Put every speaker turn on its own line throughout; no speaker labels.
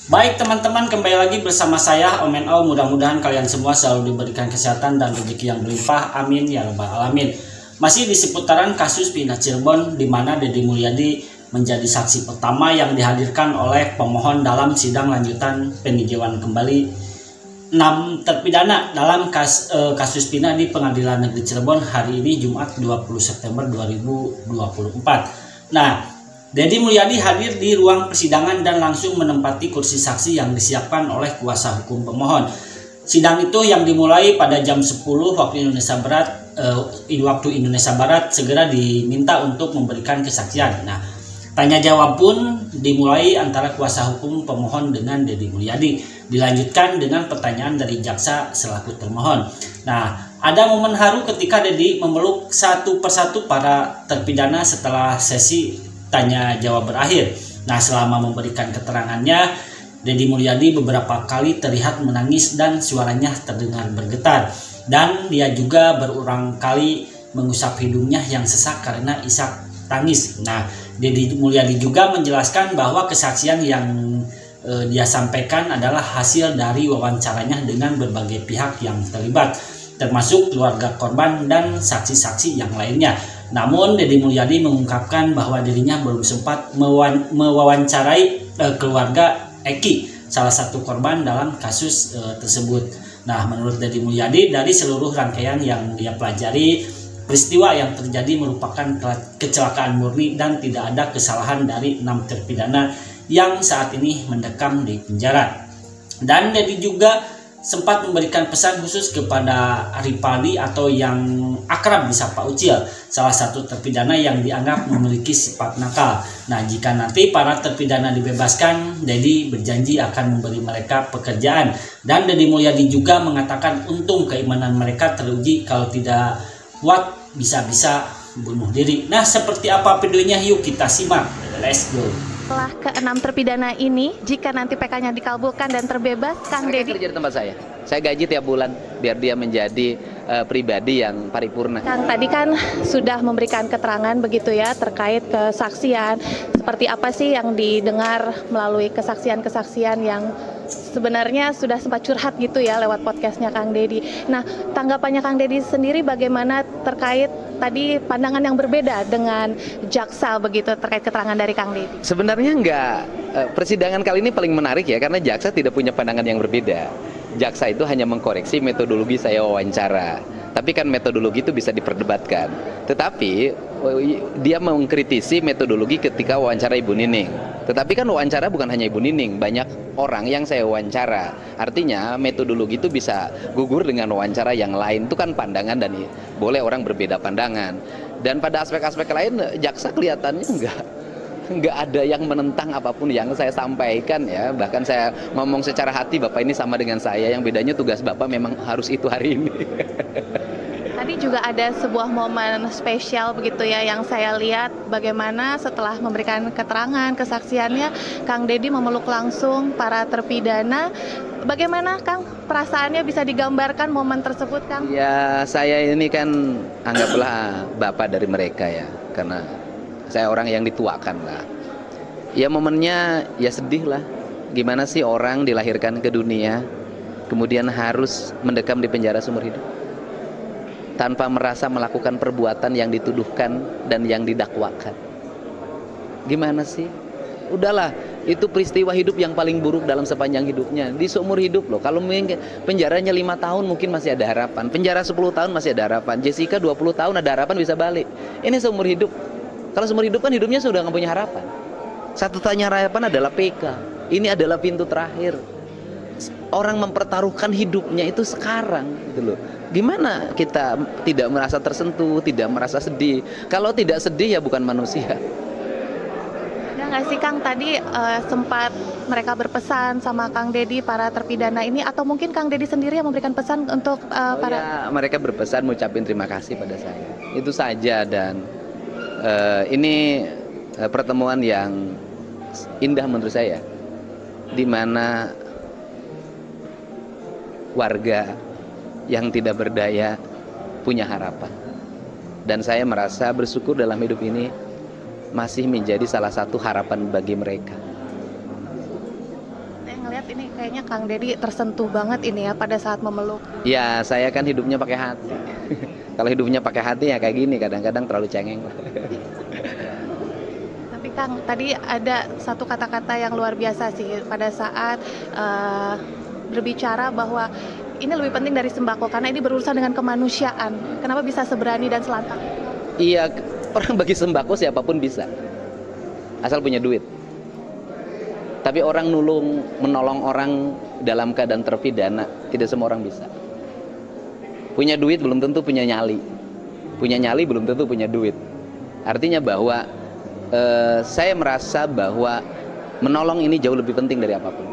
Baik teman-teman, kembali lagi bersama saya Omen O. Mudah-mudahan kalian semua selalu diberikan kesehatan dan rezeki yang berlimpah. Amin ya rabbal alamin. Masih di seputaran kasus Pindah Cirebon, di mana Deddy Mulyadi menjadi saksi pertama yang dihadirkan oleh pemohon dalam sidang lanjutan peninjauan kembali 6 terpidana dalam kasus Pindah di Pengadilan Negeri Cirebon hari ini Jumat 20 September 2024. Nah, Deddy Mulyadi hadir di ruang persidangan dan langsung menempati kursi saksi yang disiapkan oleh kuasa hukum pemohon. Sidang itu yang dimulai pada jam 10 waktu Indonesia Barat segera diminta untuk memberikan kesaksian. Nah, tanya jawab pun dimulai antara kuasa hukum pemohon dengan Deddy Mulyadi. Dilanjutkan dengan pertanyaan dari jaksa selaku termohon. Nah, ada momen haru ketika Deddy memeluk satu persatu para terpidana setelah sesi tanya jawab berakhir. Nah, selama memberikan keterangannya, Deddy Mulyadi beberapa kali terlihat menangis dan suaranya terdengar bergetar. Dan dia juga berulang kali mengusap hidungnya yang sesak karena isak tangis. Nah, Deddy Mulyadi juga menjelaskan bahwa kesaksian yang dia sampaikan adalah hasil dari wawancaranya dengan berbagai pihak yang terlibat, termasuk keluarga korban dan saksi-saksi yang lainnya. Namun Deddy Mulyadi mengungkapkan bahwa dirinya belum sempat mewawancarai keluarga Eki, salah satu korban dalam kasus tersebut. Nah, menurut Deddy Mulyadi, dari seluruh rangkaian yang dia pelajari, peristiwa yang terjadi merupakan kecelakaan murni dan tidak ada kesalahan dari 6 terpidana yang saat ini mendekam di penjara. Dan Deddy juga sempat memberikan pesan khusus kepada Ripaldi atau yang akrab disapa Ucil, salah satu terpidana yang dianggap memiliki sifat nakal. Nah, jika nanti para terpidana dibebaskan, Deddy berjanji akan memberi mereka pekerjaan. Dan Deddy Mulyadi juga mengatakan untung keimanan mereka teruji, kalau tidak kuat bisa-bisa bunuh diri. Nah, seperti apa videonya? Yuk kita simak. Let's go.
Setelah ke-6 terpidana ini, jika nanti PK-nya dikabulkan dan terbebas, Kang Deddy
kerja di tempat saya. Saya gaji tiap bulan biar dia menjadi pribadi yang paripurna.
Kang tadi kan sudah memberikan keterangan begitu ya terkait kesaksian. Seperti apa sih yang didengar melalui kesaksian-kesaksian yang sebenarnya sudah sempat curhat gitu ya lewat podcastnya Kang Deddy. Nah, tanggapannya Kang Deddy sendiri bagaimana terkait tadi pandangan yang berbeda dengan jaksa begitu terkait keterangan dari Kang Deddy?
Sebenarnya persidangan kali ini paling menarik ya, karena jaksa tidak punya pandangan yang berbeda. Jaksa itu hanya mengkoreksi metodologi saya wawancara. Tapi kan metodologi itu bisa diperdebatkan. Tetapi dia mengkritisi metodologi ketika wawancara Ibu Nining. Tetapi kan wawancara bukan hanya Ibu Nining, banyak orang yang saya wawancara. Artinya metodologi itu bisa gugur dengan wawancara yang lain. Itu kan pandangan dan boleh orang berbeda pandangan. Dan pada aspek-aspek lain jaksa kelihatannya nggak ada yang menentang apapun yang saya sampaikan ya. Bahkan saya ngomong secara hati, Bapak ini sama dengan saya, yang bedanya tugas Bapak memang harus itu hari ini.
Tadi juga ada sebuah momen spesial begitu ya yang saya lihat bagaimana setelah memberikan keterangan kesaksiannya Kang Deddy memeluk langsung para terpidana. Bagaimana Kang perasaannya, bisa digambarkan momen tersebut Kang?
Ya, saya ini kan anggaplah bapak dari mereka ya, karena saya orang yang dituakan lah. Ya momennya ya sedih lah. Gimana sih orang dilahirkan ke dunia kemudian harus mendekam di penjara seumur hidup tanpa merasa melakukan perbuatan yang dituduhkan dan yang didakwakan. Gimana sih? Udahlah, itu peristiwa hidup yang paling buruk dalam sepanjang hidupnya. Di seumur hidup loh. Kalau penjaranya 5 tahun mungkin masih ada harapan. Penjara 10 tahun masih ada harapan. Jessica 20 tahun ada harapan bisa balik. Ini seumur hidup. Kalau seumur hidup kan hidupnya sudah nggak punya harapan. Satu-satunya harapan adalah PK. Ini adalah pintu terakhir. Orang mempertaruhkan hidupnya itu sekarang gitu loh. Gimana kita tidak merasa tersentuh, tidak merasa sedih? Kalau tidak sedih ya bukan manusia.
Ada nggak sih Kang tadi sempat mereka berpesan sama Kang Deddy para terpidana ini, atau mungkin Kang Deddy sendiri yang memberikan pesan untuk para?
Ya, mereka berpesan mengucapkan terima kasih pada saya. Itu saja. Dan ini pertemuan yang indah menurut saya, di mana warga yang tidak berdaya punya harapan. Dan saya merasa bersyukur dalam hidup ini masih menjadi salah satu harapan bagi mereka.
lihat ini kayaknya Kang Deddy tersentuh banget ini ya pada saat memeluk.
Ya, saya kan hidupnya pakai hati. Kalau hidupnya pakai hati ya kayak gini, kadang-kadang terlalu cengeng.
Tapi Kang, tadi ada satu kata-kata yang luar biasa sih pada saat berbicara bahwa ini lebih penting dari sembako karena ini berurusan dengan kemanusiaan. Kenapa bisa seberani dan selantang?
Iya, orang bagi sembako siapapun bisa, asal punya duit. Tapi orang menolong orang dalam keadaan terpidana, tidak semua orang bisa. Punya duit belum tentu punya nyali. Punya nyali belum tentu punya duit. Artinya bahwa saya merasa bahwa menolong ini jauh lebih penting dari apapun.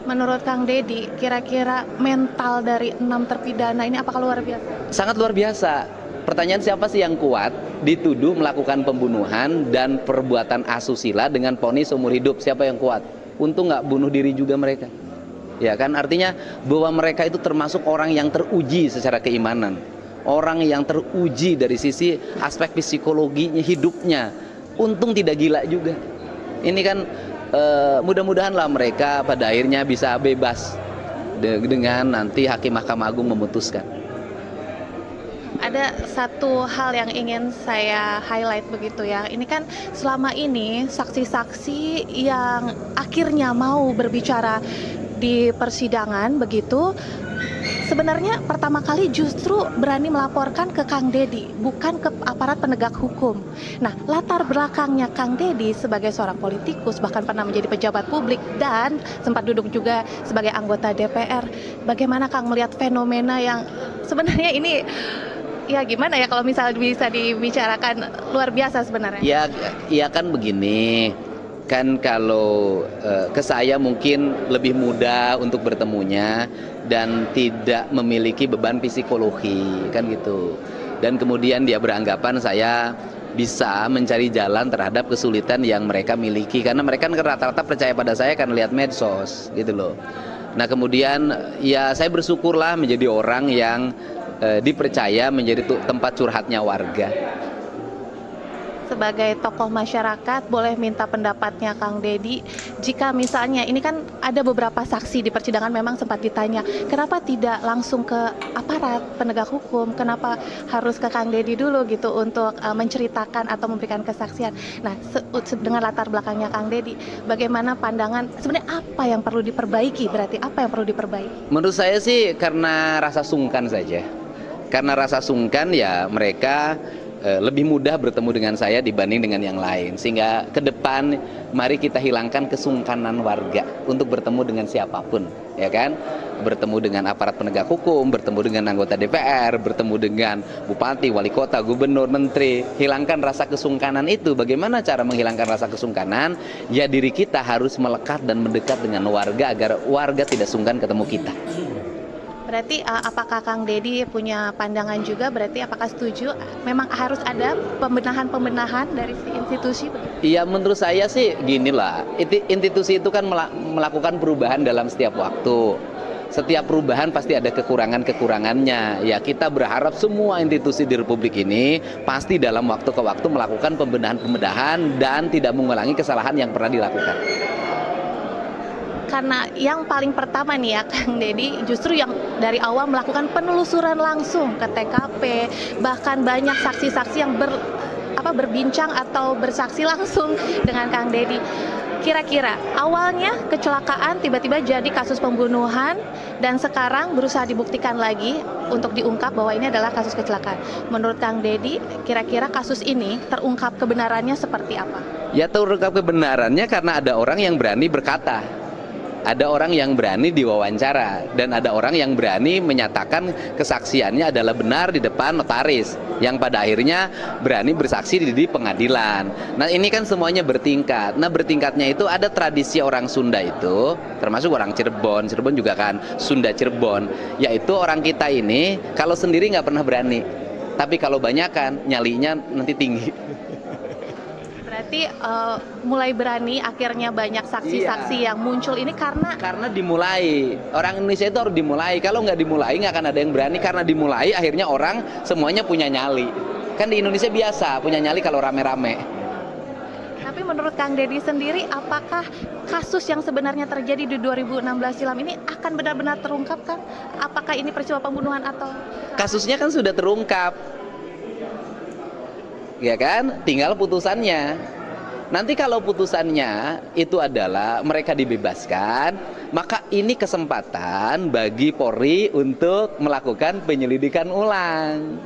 Menurut Kang Deddy, kira-kira mental dari 6 terpidana ini apakah luar biasa?
Sangat luar biasa. Pertanyaan siapa sih yang kuat dituduh melakukan pembunuhan dan perbuatan asusila dengan vonis seumur hidup? Siapa yang kuat? Untung nggak bunuh diri juga mereka. Ya kan, artinya bahwa mereka itu termasuk orang yang teruji secara keimanan. Orang yang teruji dari sisi aspek psikologinya, hidupnya. Untung tidak gila juga. Ini kan mudah-mudahan lah mereka pada akhirnya bisa bebas dengan nanti Hakim Mahkamah Agung memutuskan.
Ada satu hal yang ingin saya highlight begitu ya. Ini kan selama ini saksi-saksi yang akhirnya mau berbicara di persidangan begitu, sebenarnya pertama kali justru berani melaporkan ke Kang Deddy, bukan ke aparat penegak hukum. Nah, latar belakangnya Kang Deddy sebagai seorang politikus, bahkan pernah menjadi pejabat publik dan sempat duduk juga sebagai anggota DPR. Bagaimana Kang melihat fenomena yang sebenarnya ini, ya gimana ya kalau misalnya bisa dibicarakan, luar biasa sebenarnya?
Ya kan begini. Kan kalau ke saya mungkin lebih mudah untuk bertemunya dan tidak memiliki beban psikologi kan gitu. Dan kemudian dia beranggapan saya bisa mencari jalan terhadap kesulitan yang mereka miliki karena mereka kan rata-rata percaya pada saya karena lihat medsos gitu loh. Nah kemudian ya saya bersyukurlah menjadi orang yang dipercaya menjadi tempat curhatnya warga.
Sebagai tokoh masyarakat, boleh minta pendapatnya Kang Deddy, jika misalnya ini kan ada beberapa saksi di persidangan memang sempat ditanya, kenapa tidak langsung ke aparat penegak hukum, kenapa harus ke Kang Deddy dulu gitu untuk menceritakan atau memberikan kesaksian. Nah, dengan latar belakangnya Kang Deddy, bagaimana pandangan, sebenarnya apa yang perlu diperbaiki, berarti apa yang perlu diperbaiki?
Menurut saya sih karena rasa sungkan saja. Karena rasa sungkan ya mereka lebih mudah bertemu dengan saya dibanding dengan yang lain. Sehingga ke depan mari kita hilangkan kesungkanan warga untuk bertemu dengan siapapun, ya kan? Bertemu dengan aparat penegak hukum, bertemu dengan anggota DPR, bertemu dengan bupati, wali kota, gubernur, menteri. Hilangkan rasa kesungkanan itu. Bagaimana cara menghilangkan rasa kesungkanan? Ya diri kita harus melekat dan mendekat dengan warga agar warga tidak sungkan ketemu kita.
Berarti apakah Kang Deddy punya pandangan juga, berarti apakah setuju memang harus ada pembenahan-pembenahan dari si institusi?
Iya, menurut saya sih ginilah, institusi itu kan melakukan perubahan dalam setiap waktu. Setiap perubahan pasti ada kekurangan-kekurangannya. Ya kita berharap semua institusi di Republik ini pasti dalam waktu ke waktu melakukan pembenahan-pembenahan dan tidak mengulangi kesalahan yang pernah dilakukan.
Karena yang paling pertama nih ya Kang Deddy justru yang dari awal melakukan penelusuran langsung ke TKP, bahkan banyak saksi-saksi yang berbincang atau bersaksi langsung dengan Kang Deddy. Kira-kira awalnya kecelakaan tiba-tiba jadi kasus pembunuhan dan sekarang berusaha dibuktikan lagi untuk diungkap bahwa ini adalah kasus kecelakaan. Menurut Kang Deddy, kira-kira kasus ini terungkap kebenarannya seperti apa?
Ya terungkap kebenarannya karena ada orang yang berani berkata. Ada orang yang berani diwawancara dan ada orang yang berani menyatakan kesaksiannya adalah benar di depan notaris yang pada akhirnya berani bersaksi di pengadilan. Nah ini kan semuanya bertingkat. Nah bertingkatnya itu ada tradisi orang Sunda itu, termasuk orang Cirebon juga kan Sunda Cirebon, yaitu orang kita ini kalau sendiri nggak pernah berani, tapi kalau banyakan nyalinya nanti tinggi.
Berarti mulai berani akhirnya banyak saksi-saksi yang muncul ini karena
dimulai. Orang Indonesia itu harus dimulai. Kalau nggak dimulai nggak akan ada yang berani. Karena dimulai akhirnya orang semuanya punya nyali. Kan di Indonesia biasa punya nyali kalau rame-rame.
Tapi menurut Kang Deddy sendiri, apakah kasus yang sebenarnya terjadi di 2016 silam ini akan benar-benar terungkap, Kang? Apakah ini peristiwa pembunuhan atau...
Kasusnya kan sudah terungkap, ya kan? Tinggal putusannya. Nanti kalau putusannya itu adalah mereka dibebaskan, maka ini kesempatan bagi Polri untuk melakukan penyelidikan ulang.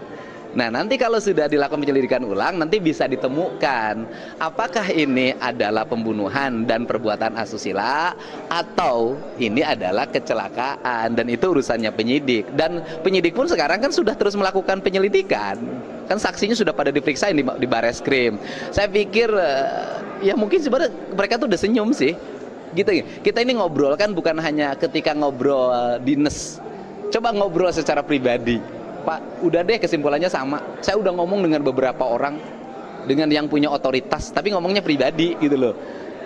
Nah, nanti kalau sudah dilakukan penyelidikan ulang, nanti bisa ditemukan apakah ini adalah pembunuhan dan perbuatan asusila atau ini adalah kecelakaan, dan itu urusannya penyidik. Dan penyidik pun sekarang kan sudah terus melakukan penyelidikan. Kan saksinya sudah pada diperiksa di Bareskrim. Saya pikir ya mungkin sebenarnya mereka tuh udah senyum sih. Gitu. Kita ini ngobrol kan bukan hanya ketika ngobrol dinas. Coba ngobrol secara pribadi. Pak, udah deh kesimpulannya sama. Saya udah ngomong dengan beberapa orang, dengan yang punya otoritas, tapi ngomongnya pribadi gitu loh.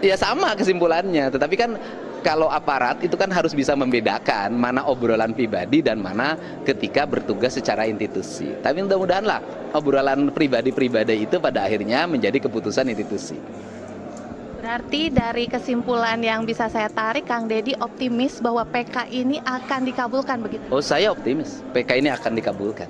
Ya sama kesimpulannya, tetapi kan kalau aparat itu kan harus bisa membedakan mana obrolan pribadi dan mana ketika bertugas secara institusi. Tapi mudah-mudahan lah obrolan pribadi-pribadi itu pada akhirnya menjadi keputusan institusi.
Berarti dari kesimpulan yang bisa saya tarik, Kang Deddy optimis bahwa PK ini akan dikabulkan begitu?
Oh, saya optimis PK ini akan dikabulkan.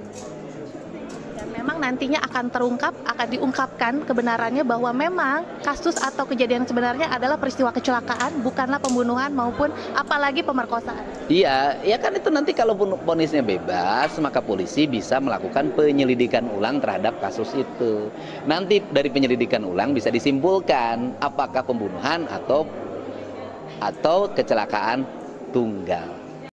Dan memang nantinya akan terungkap, akan diungkapkan kebenarannya bahwa memang kasus atau kejadian sebenarnya adalah peristiwa kecelakaan, bukanlah pembunuhan maupun apalagi pemerkosaan.
Iya, ya kan itu nanti kalau vonisnya bebas, maka polisi bisa melakukan penyelidikan ulang terhadap kasus itu. Nanti dari penyelidikan ulang bisa disimpulkan apakah pembunuhan atau kecelakaan tunggal.